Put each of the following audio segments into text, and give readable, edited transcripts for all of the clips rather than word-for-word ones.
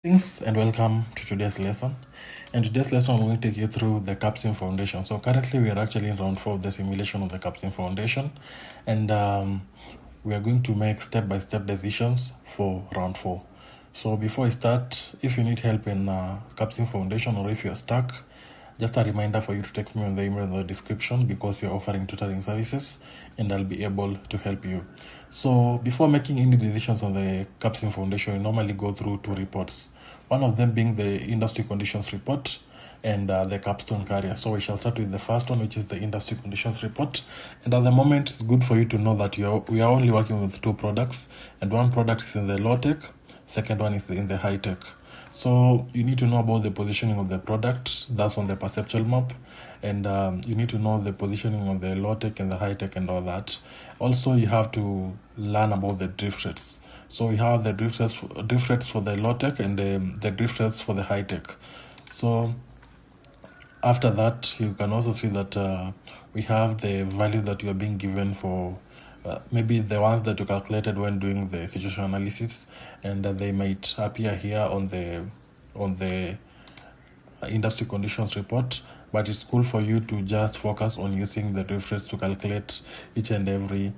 Thanks and welcome to today's lesson. In today's lesson, I'm going to take you through the Capsim Foundation. So currently we are actually in round 4 of the simulation of the Capsim Foundation, and we are going to make step-by-step decisions for round 4. So before I start, if you need help in Capsim Foundation or if you're stuck, just a reminder for you to text me on the email in the description because we are offering tutoring services and I'll be able to help you. So before making any decisions on the Capsim Foundation, you normally go through 2 reports. One of them being the industry conditions report and the capstone carrier. So we shall start with the first one, which is the industry conditions report. And at the moment, it's good for you to know that we are only working with 2 products, and one product is in the low tech, second one is in the high tech. So you need to know about the positioning of the product, that's on the perceptual map, and you need to know the positioning of the low tech and the high tech and all that. Also, you have to learn about the drift rates. So we have the drift rates for the low tech and the drift rates for the high tech. So after that, you can also see that we have the value that you are being given for maybe the ones that you calculated when doing the situation analysis, and they might appear here on the industry conditions report. But it's cool for you to just focus on using the reference to calculate each and every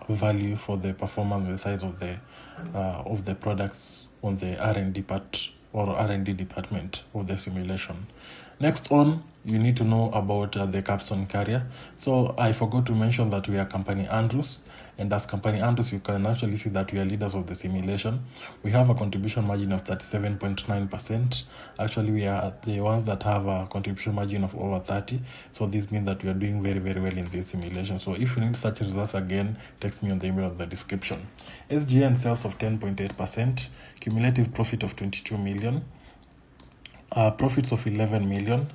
value for the performance and the size of the products on the R&D part or R&D department of the simulation. Next on, you need to know about the capstone carrier. So I forgot to mention that we are company Andrews, and as company Andrews, you can actually see that we are leaders of the simulation. We have a contribution margin of 37.9%. Actually, we are the ones that have a contribution margin of over 30. So this means that we are doing very, very well in this simulation. So if you need such results again, text me on the email in the description. SGN sales of 10.8%, cumulative profit of 22 million, profits of 11 million,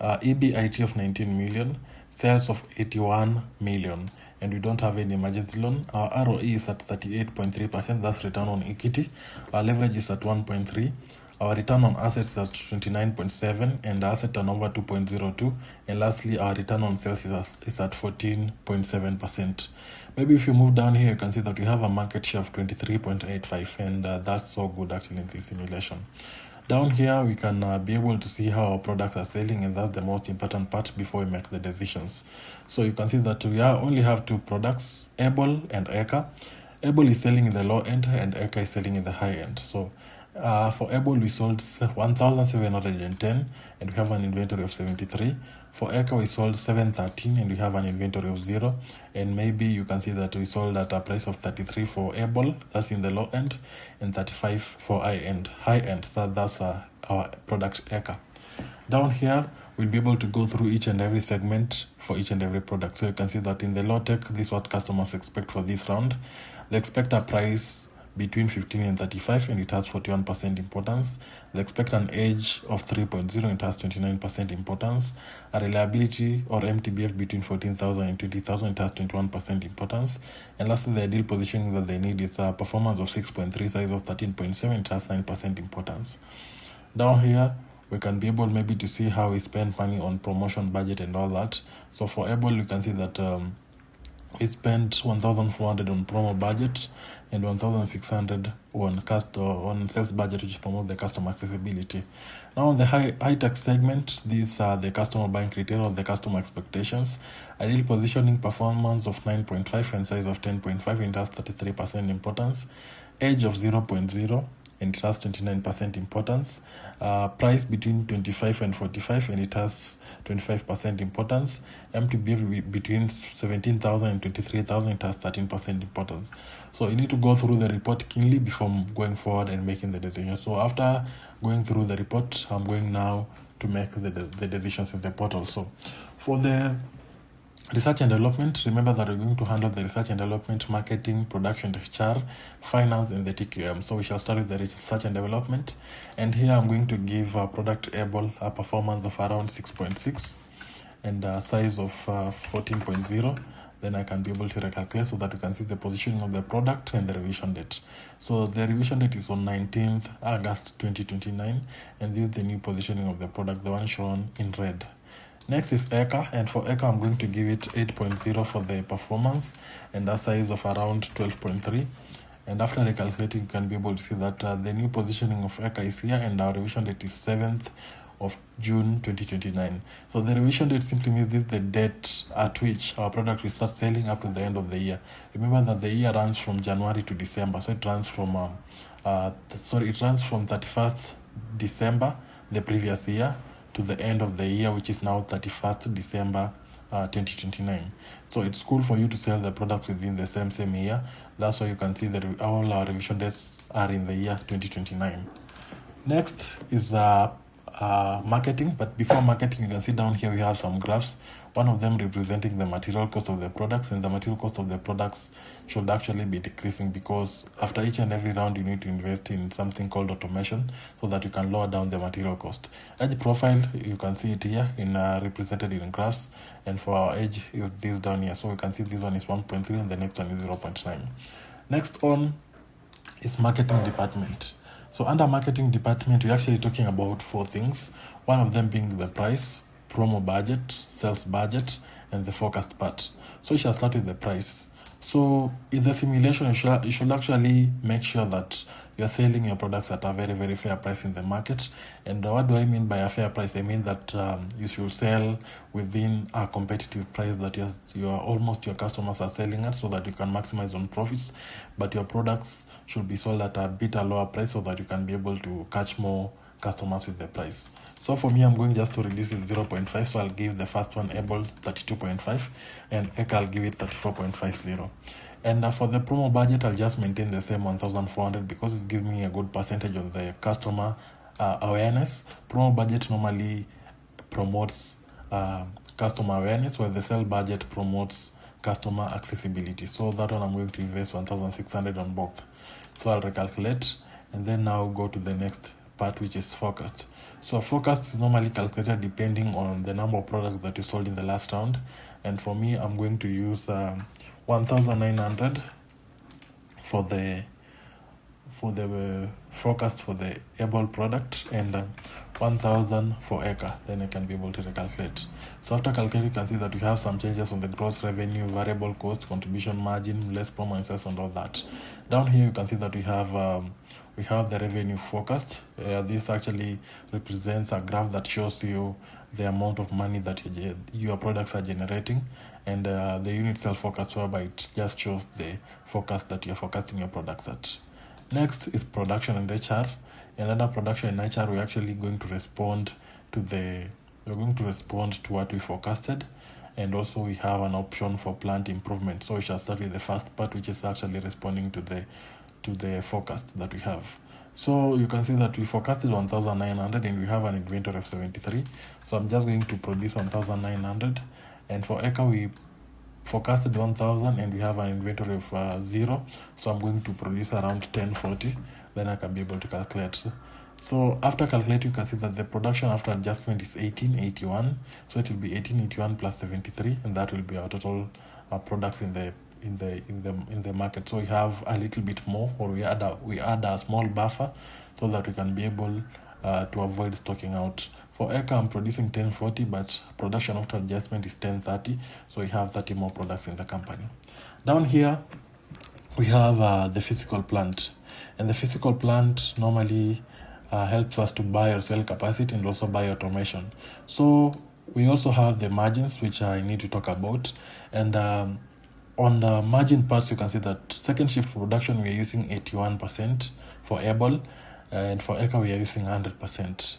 EBIT of 19 million, sales of 81 million, and we don't have any emergency loan. Our ROE is at 38.3%, that's return on equity. Our leverage is at 1.3. Our return on assets is at 29.7 and asset turnover 2.02. And lastly, our return on sales is at 14.7%. Maybe if you move down here, you can see that we have a market share of 23.85, and that's so good actually in this simulation. Down here, we can be able to see how our products are selling, and that's the most important part before we make the decisions. So you can see that we only have 2 products, Able and Eka. Able is selling in the low end and Eka is selling in the high end. So for Able, we sold 1,710 and we have an inventory of 73. For Eka, we sold 713 and we have an inventory of 0. And maybe you can see that we sold at a price of 33 for Able, that's in the low end, and 35 for high end. So that's our product Eka. Down here, we'll be able to go through each and every segment for each and every product. So you can see that in the low tech, this is what customers expect for this round. They expect a price between 15 and 35, and it has 41% importance. They expect an age of 3.0, it has 29% importance. A reliability or MTBF between 14,000 and 20,000, it has 21% importance. And lastly, the ideal positioning that they need is a performance of 6.3, size of 13.7, it has 9% importance. Down here, we can be able maybe to see how we spend money on promotion budget and all that. So for Able, you can see that we spent 1,400 on promo budget and 1,600 on sales budget, which promote the customer accessibility. Now on the high tech segment, these are the customer buying criteria or the customer expectations. Ideal positioning, performance of 9.5 and size of 10.5, and it has 33% importance. Age of 0.0 and it has 29% importance. Price between 25 and 45 and it has 25% importance. MTBF between 17,000 and 23,000, it has 13% importance. So you need to go through the report keenly before going forward and making the decision. So after going through the report, I'm going now to make the decisions in the portal. So for the research and development, remember that we're going to handle the research and development, marketing, production, HR, finance, and the TQM. So we shall start with the research and development. And here I'm going to give product Able a performance of around 6.6 and a size of 14.0. Then I can be able to recalculate so that you can see the positioning of the product and the revision date. So the revision date is on 19th August 2029, and this is the new positioning of the product, the one shown in red. Next is Eka, and for Eka I'm going to give it 8.0 for the performance and a size of around 12.3. And after recalculating, you can be able to see that the new positioning of Eka is here, and our revision date is 7th of June 2029. So the revision date simply means this is the date at which our product will start selling up to the end of the year. Remember that the year runs from January to December, so it runs from 31st December the previous year to the end of the year, which is now 31st December 2029. So it's cool for you to sell the product within the same year. That's why you can see that all our revision dates are in the year 2029. Next is marketing, but before marketing, you can see down here we have some graphs, one of them representing the material cost of the products, and the material cost of the products should actually be decreasing because after each and every round you need to invest in something called automation so that you can lower down the material cost. Edge profile, you can see it here in represented in graphs, and for our edge is this down here, so you can see this one is 1.3 and the next one is 0.9. Next on is marketing department. So under marketing department, we're actually talking about 4 things. One of them being the price, promo budget, sales budget, and the forecast part. So we shall start with the price. So in the simulation, you should actually make sure that you're selling your products at a very, very fair price in the market. And what do I mean by a fair price? I mean that you should sell within a competitive price that your customers are selling at, so that you can maximize on profits. But your products should be sold at a bit lower price so that you can be able to catch more customers with the price. So for me, I'm going just to reduce it 0.5. So I'll give the first one able 32.5 and Eka I'll give it 34.50. And for the promo budget, I'll just maintain the same 1,400 because it's giving me a good percentage of the customer awareness. Promo budget normally promotes customer awareness, where the sale budget promotes customer accessibility. So that one I'm going to invest 1,600 on both. So I'll recalculate and then now go to the next part, which is forecast. So forecast is normally calculated depending on the number of products that you sold in the last round. And for me, I'm going to use 1,900 for the forecast for the able product, and 1,000 for Eka. Then I can be able to recalculate. So after calculating, you can see that we have some changes on the gross revenue, variable cost, contribution margin, less promo and sales, and all that. Down here you can see that we have the revenue forecast. This actually represents a graph that shows you the amount of money that your products are generating, and the unit sales forecast, whereby it just shows the forecast that you're forecasting your products at. Next is production and HR. And under production and HR, we're actually going to respond to what we forecasted, and also we have an option for plant improvement. So we shall start with the first part, which is actually responding to the forecast that we have. So you can see that we forecasted 1,900 and we have an inventory of 73. So I'm just going to produce 1,900, and for Eka we forecasted 1,000 and we have an inventory of 0. So I'm going to produce around 1040. Then I can be able to calculate. So after calculating, you can see that the production after adjustment is 1881. So it will be 1881 plus 73, and that will be our total products in the market. So we have a little bit more, or we add a small buffer so that we can be able to avoid stocking out. For Eka, I'm producing 1040, but production after adjustment is 1030. So we have 30 more products in the company. Down here, we have the physical plant. And the physical plant normally helps us to buy or sell capacity and also buy automation. So we also have the margins, which I need to talk about. And on the margin parts, you can see that second shift production, we are using 81% for able, and for Eka, we are using 100%.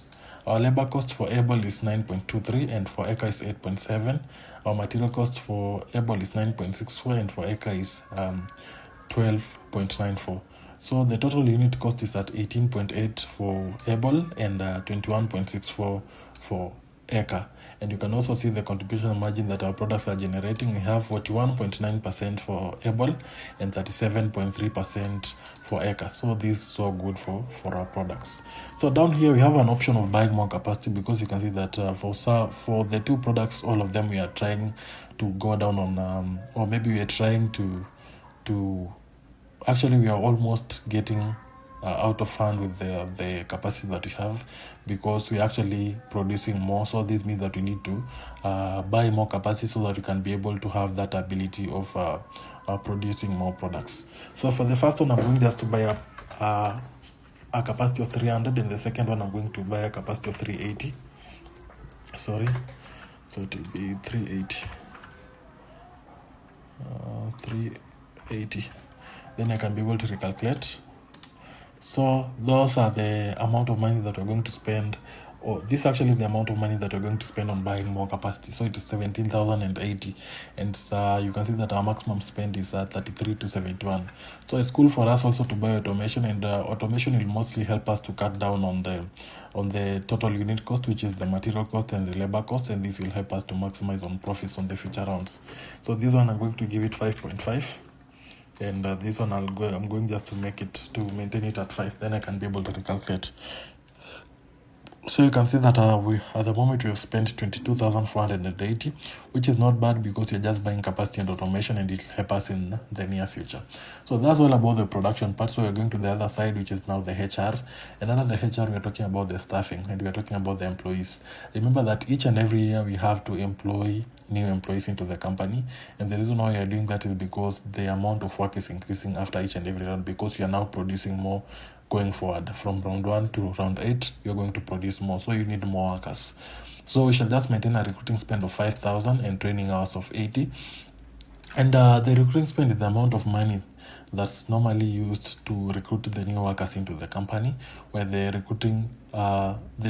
Our labor cost for able is 9.23 and for Eka is 8.7. Our material cost for able is 9.64 and for Eka is 12.94. So the total unit cost is at 18.8 for able and 21.64 for Eka. And you can also see the contribution margin that our products are generating. We have 41.9% for able and 37.3% for Eka. So this is so good for our products. So down here we have an option of buying more capacity, because you can see that for the two products, all of them we are trying to go down on, or maybe we are trying to actually we are almost getting out of fund with the capacity that we have, because we're actually producing more. So this means that we need to buy more capacity so that we can be able to have that ability of producing more products. So for the first one, I'm going just to buy a capacity of 300, and the second one I'm going to buy a capacity of 380. Sorry, so it will be 380. 380. Then I can be able to recalculate. So those are the amount of money that we're going to spend, or this is actually the amount of money that we're going to spend on buying more capacity. So it is 17,080, and you can see that our maximum spend is 33 to 71. So it's cool for us also to buy automation, and automation will mostly help us to cut down on the total unit cost, which is the material cost and the labor cost, and this will help us to maximize on profits on the future rounds. So this one I'm going to give it 5.5. and this one I'm going just to make it, to maintain it at 5, then I can be able to recalculate. So you can see that we at the moment we have spent 22,480, which is not bad because we're just buying capacity and automation, and it will help us in the near future. So that's all about the production part. So we're going to the other side, which is now the HR. And under the HR, we're talking about the staffing, and we're talking about the employees. Remember that each and every year we have to employ new employees into the company, and the reason why we are doing that is because the amount of work is increasing after each and every round, because we are now producing more. Going forward from round 1 to round 8, you're going to produce more, so you need more workers. So we shall just maintain a recruiting spend of 5,000 and training hours of 80. And the recruiting spend is the amount of money that's normally used to recruit the new workers into the company, where the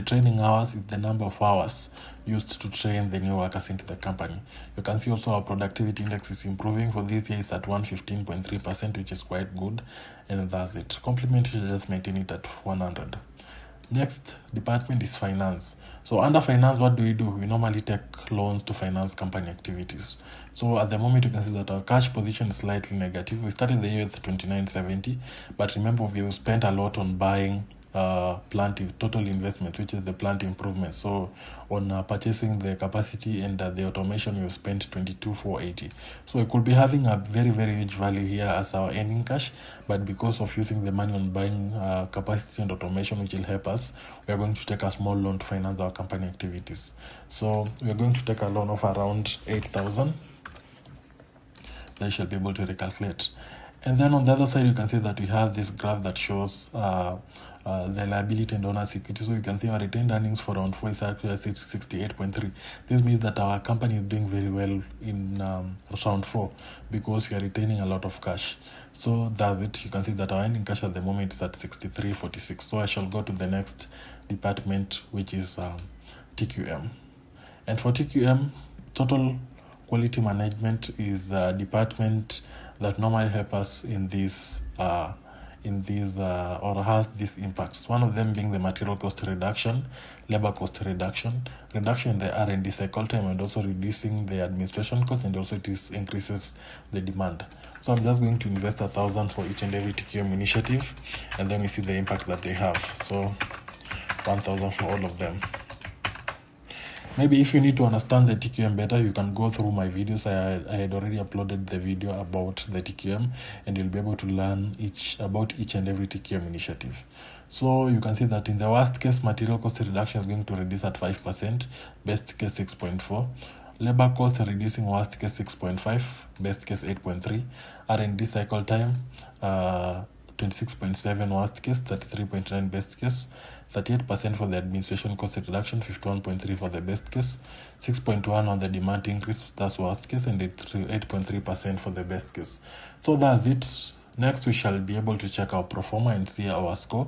training hours is the number of hours used to train the new workers into the company. You can see also our productivity index is improving. For this year, it's at 115.3%, which is quite good, and that's it. Complement, you should just maintain it at 100. Next department is finance. So under finance, what do? We normally take loans to finance company activities. So at the moment, you can see that our cash position is slightly negative. We started the year with 2970, but remember we've spent a lot on buying total investment, which is the plant improvement. So on purchasing the capacity and the automation, we've spent 22,480. So we could be having a very, very huge value here as our ending cash, but because of using the money on buying capacity and automation, which will help us, we are going to take a small loan to finance our company activities. So we are going to take a loan of around 8,000. Then you shall be able to recalculate. And then on the other side, you can see that we have this graph that shows the liability and owner's equity. So you can see our retained earnings for round 4 is actually 68.3. This means that our company is doing very well in round 4 because we are retaining a lot of cash. So that's it. You can see that our ending cash at the moment is at 63.46. So I shall go to the next department, which is TQM. And for TQM, total quality management is a department that normally help us in these or has these impacts. One of them being the material cost reduction, labor cost reduction in the R&D cycle time, and also reducing the administration cost, and also it increases the demand. So I'm just going to invest 1,000 for each and every TQM initiative, and then we see the impact that they have. So 1,000 for all of them. Maybe if you need to understand the TQM better, you can go through my videos. I had already uploaded the video about the TQM, and you'll be able to learn about each and every TQM initiative. So you can see that in the worst case, material cost reduction is going to reduce at 5%, best case 6.4. Labor cost reducing, worst case 6.5, best case 8.3. R&D cycle time 26.7 worst case, 33.9 best case. 38% for the administration cost reduction, 51.3 for the best case, 6.1 on the demand increase, that's worst case, and 8.3% for the best case. So that's it. Next, we shall be able to check our pro forma and see our score.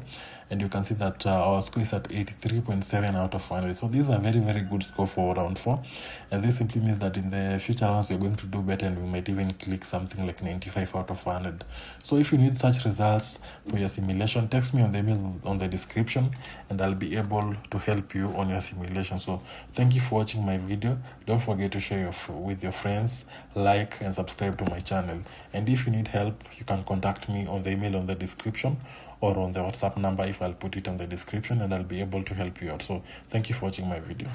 And you can see that our score is at 83.7 out of 100. So this is a very, very good score for round 4. And this simply means that in the future rounds, we're going to do better, and we might even click something like 95 out of 100. So if you need such results for your simulation, text me on the email on the description, and I'll be able to help you on your simulation. So thank you for watching my video. Don't forget to share with your friends, like, and subscribe to my channel. And if you need help, you can contact me on the email on the description, or on the WhatsApp number if I'll put it on the description, and I'll be able to help you out. So thank you for watching my video.